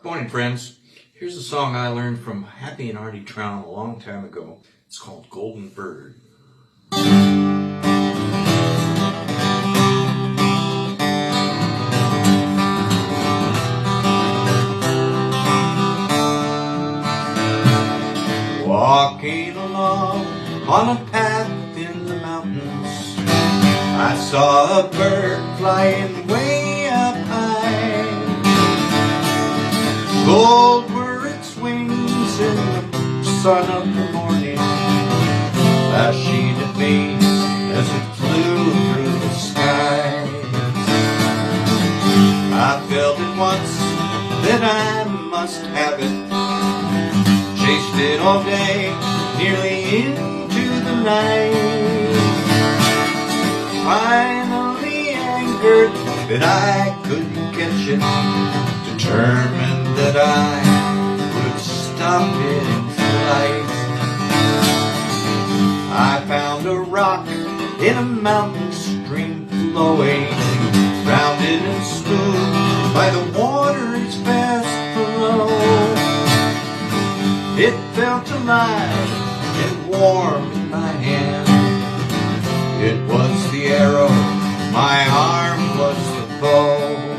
Morning, friends. Here's a song I learned from Happy and Artie Traum a long time ago. It's called Golden Bird. Walking along on a path in the mountains, I saw a bird flying way up high. Gold were its wings in the sun of the morning, flashing at me as it flew through the skies. I felt at once that I must have it. Chased it all day, nearly into the night. Finally angered that I couldn't catch it, determined that I would stop it in flight. I found a rock in a mountain stream flowing, rounded and smooth by the waters fast below. It felt alive and warm in my hand. It was the arrow, my arm was the bow.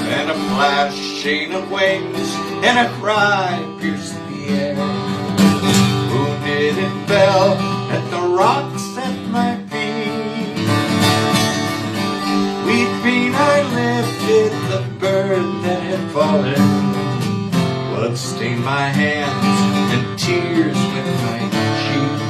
And a flashing of wings and a cry pierced the air. Wounded it fell at the rocks at my feet. Weeping I lifted the bird that had fallen. Blood stained my hands and tears wet my cheek.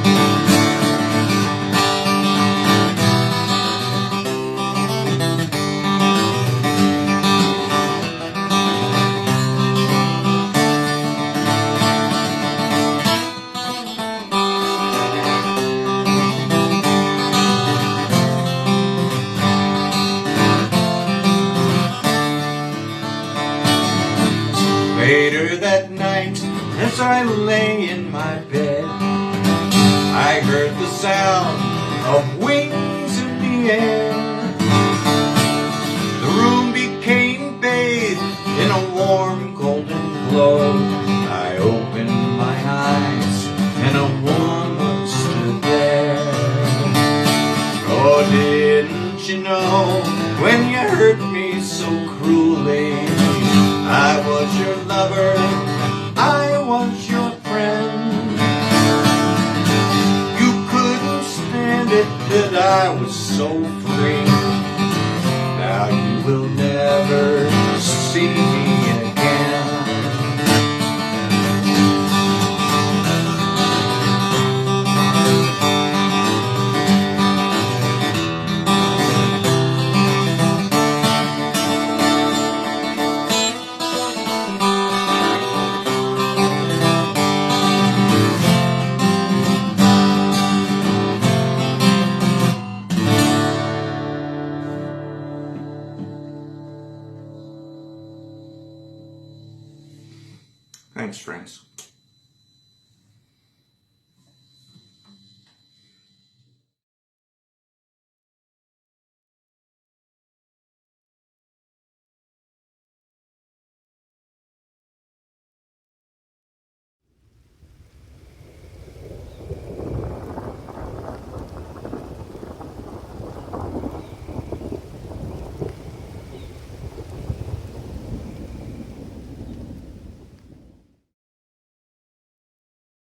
Later that night, as I lay in my bed, I heard the sound of wings in the air. The room became bathed in a warm golden glow. I opened my eyes and a woman stood there. Oh, didn't you know when you hurt me so cruelly? I was your lover, I was your friend. You couldn't stand it that I was so free. Now you will never see me again. Thanks, friends.